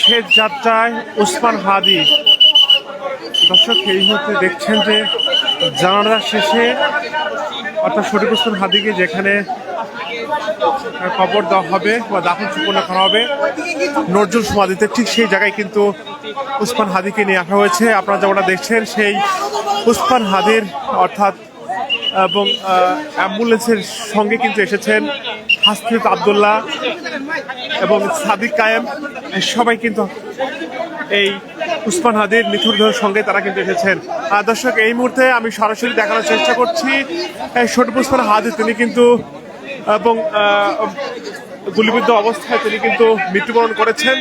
শেষ যাত্রায় ওসমান হাদি। দর্শক এই মুহূর্তে দেখছেন যে জানাজা শেষে অর্থাৎ শরীফ ওসমান হাদিকে যেখানে কবর দেওয়া হবে বা দাফন সম্পন্ন করা হবে নজরুল সমাধিতে, ঠিক সেই জায়গায় কিন্তু ওসমান হাদিকে নিয়ে আসা হয়েছে। আপনারা যেমনটা দেখছেন সেই ওসমান হাদির অর্থাৎ এবং অ্যাম্বুলেন্সের সঙ্গে কিন্তু এসেছেন হাসনাত আবদুল্লাহ এবং সাদিক কায়েম, সবাই কিন্তু এই ওসমান হাদির নিথর দেহের সঙ্গে তারা কিন্তু এসেছেন। দর্শক এই মুহূর্তে আমি সরাসরি দেখানোর চেষ্টা করছি শরীফ ওসমান হাদি তিনি কিন্তু এবং গুলিবিদ্ধ অবস্থায় তিনি কিন্তু মৃত্যুবরণ করেছেন।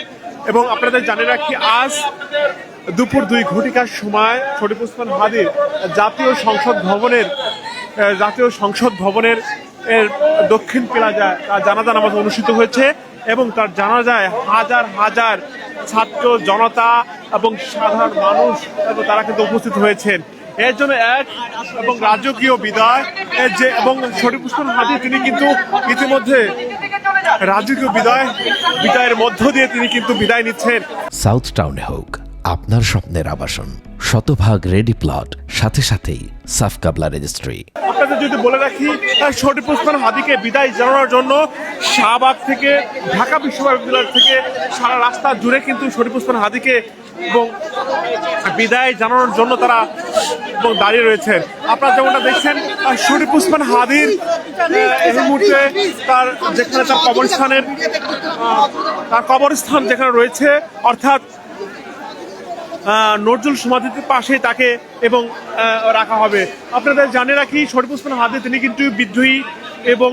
এবং আপনাদের জানিয়ে রাখি আজ দুপুর 2 ঘটিকার সময় শরীফ ওসমান হাদির জাতীয় সংসদ ভবনের দক্ষিণ প্লাজায় তার জানাজা নামাজ অনুষ্ঠিত হয়েছে এবং তার জানাজায় হাজার হাজার ছাত্র জনতা এবং সাধারণ মানুষ এবং তারা কিন্তু উপস্থিত হয়েছেন। এর জন্য এক এবং রাজকীয় বিদায় যে এবং শরীফ ওসমান হাদি তিনি কিন্তু ইতিমধ্যে রাজকীয় বিদায়ের মধ্য দিয়ে তিনি কিন্তু বিদায় নিচ্ছেন। সাউথ টাউনে হোক আপনার স্বপ্নের আবাসন, শতভাগ রেডি প্লট, সাথে সাথেই সাফ কাবলা রেজিস্ট্রি। আপনাদের যদি বলে রাখি শরীফ ওসমান হাদিকে বিদায় জানানোর জন্য শাহবাগ থেকে ঢাকা বিশ্ববিদ্যালয় থেকে সারা রাস্তা জুড়ে কিন্তু শরীফ ওসমান হাদিকে এবং বিদায় জানানোর জন্য তারা দাঁড়িয়ে রয়েছেন। আপনারা যেমনটা দেখছেন শরীফ ওসমান হাদির এই মুহূর্তে তার যেখানে তার কবরস্থান যেখানে রয়েছে অর্থাৎ নজরুল সমাধির পাশে তাকে এবং রাখা হবে। আপনাদের জানিয়ে রাখি শরীফ ওসমান হাদি তিনি কিন্তু বিদ্রোহী এবং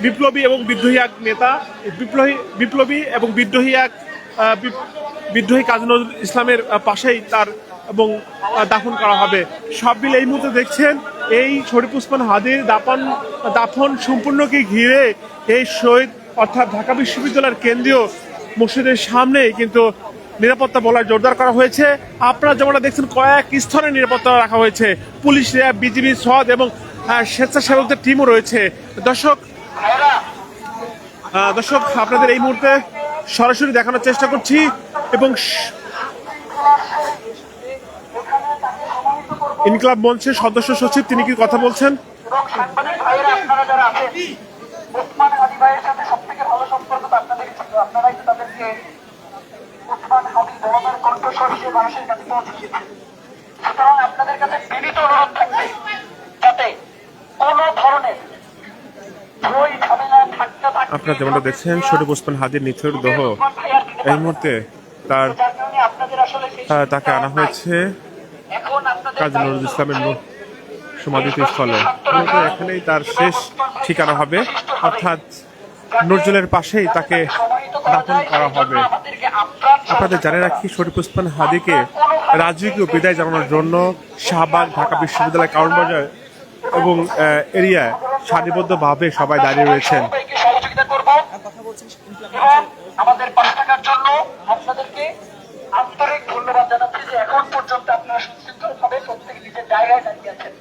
বিপ্লবী এবং বিদ্রোহী এক নেতা, বিপ্লবী এবং বিদ্রোহী কাজী নজরুল ইসলামের পাশেই তার এবং দাফন করা হবে। সব মিলে এই মুহূর্তে দেখছেন এই শরীফ ওসমান হাদির দাফন সম্পূর্ণকে ঘিরে এই শহীদ অর্থাৎ ঢাকা বিশ্ববিদ্যালয়ের কেন্দ্রীয় মসজিদের সামনেই কিন্তু নিরাপত্তা বলয় জোরদার করা হয়েছে। আপনারা যেমনটা দেখছেন কয়েক স্তরে নিরাপত্তা রাখা হয়েছে, পুলিশ, র্যাব, বিজিবি, সদ এবং স্বেচ্ছাসেবকদের টিমও রয়েছে। দর্শক আপনাদের এই মুহূর্তে সরাসরি দেখানোর চেষ্টা করছি এবং ইনকিলাব মঞ্চের সদস্য সচিব তিনি কি কথা বলছেন। ওসমান হাদি ভাইয়ের সাথে সবথেকে ভালো সম্পর্ক তো আপনাদেরই ছিল, আপনারাই তো তাদেরকে ওসমান হাদি ধর্মের কণ্ঠস্বর হিসেবে মানুষের কাছে পৌঁছে দিয়েছেন। সুতরাং আপনাদের কাছে বিনীত অনুরোধ থাকবে যাতে কোনো ধরনের ভয় ঝামেলা থাকতে থাকে। আপনারা যেমনটা দেখছেন শরীফ ওসমান হাদির নিথর দেহ এই মুহূর্তে তাকে আনা হয়েছে কাজী নজরুল ইসলামের সমাধিস্থলে। এখানেই তার শেষ ঠিকানা হবে অর্থাৎ নজরুলের পাশেই তাকে দাফন করা হবে। আপনাদের জানিয়ে রাখি শরীফ ওসমান হাদিকে রাজকীয় বিদায় জানানোর জন্য শাহবাগ, ঢাকা বিশ্ববিদ্যালয়, কারণ বাজার এবং এরিয়ায় সারিবদ্ধভাবে সবাই দাঁড়িয়ে রয়েছেন। আমাদের পাশে থাকার জন্য আপনাদেরকে আন্তরিক ধন্যবাদ জানাচ্ছি যে এখন পর্যন্ত আপনারা সুশৃঙ্খল ভাবে প্রত্যেকে নিজের জায়গায় দাঁড়িয়ে আছেন,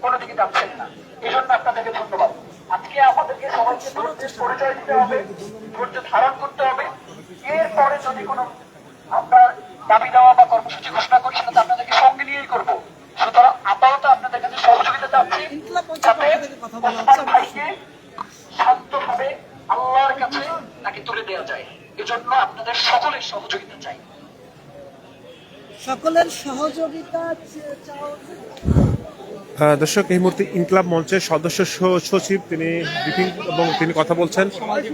কোনো দিকে যাচ্ছেন না। এই জন্য আপনাদেরকে ধন্যবাদ। আজকে আমাদেরকে সবাইকে ধৈর্যের পরিচয় দিতে হবে, ধৈর্য ধারণ করতে হবে। এরপরে যদি কোনো আপনার দাবি দেওয়া বা কর্মসূচি ঘোষণা করি সেটা আপনাদেরকে সঙ্গে নিয়েই করবো। সুতরাং আপাতত আপনাদের কাছে সহযোগিতা চাচ্ছি যাতে ওসমান ভাইকে শান্তভাবে আল্লাহর কাছে তাকে তুলে দেওয়া যায়। এজন্য আপনাদের সকলের সহযোগিতা চাই। সকলের সহযোগিতা দর্শক এই মুহূর্তে ইনকিলাব মঞ্চের সদস্য সচিব তিনি ব্রিফিং এবং তিনি কথা বলছেন।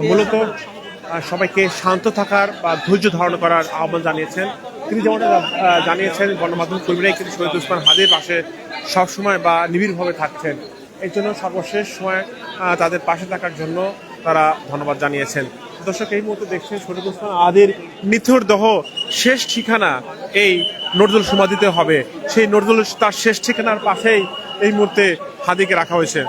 মূলত সবাইকে শান্ত থাকার বা ধৈর্য ধারণ করার আহ্বান জানিয়েছেন। তিনি যেমনটা জানিয়েছেন গণমাধ্যম কর্মীরাই কিন্তু শহীদ ওসমান হাদির পাশে সবসময় বা নিবিড়ভাবে থাকছেন। এই জন্য সর্বশেষ সময় তাদের পাশে থাকার জন্য তারা ধন্যবাদ জানিয়েছেন। দর্শক এই মুহূর্তে দেখছেন শরীফ ওসমান হাদির নিথর দেহ শেষ ঠিকানা এই নজরুল সমাধিতে হবে। সেই নজরুল তার শেষ ঠিকানার পাশেই এই মুহূর্তে হাদিকে রাখা হয়েছে।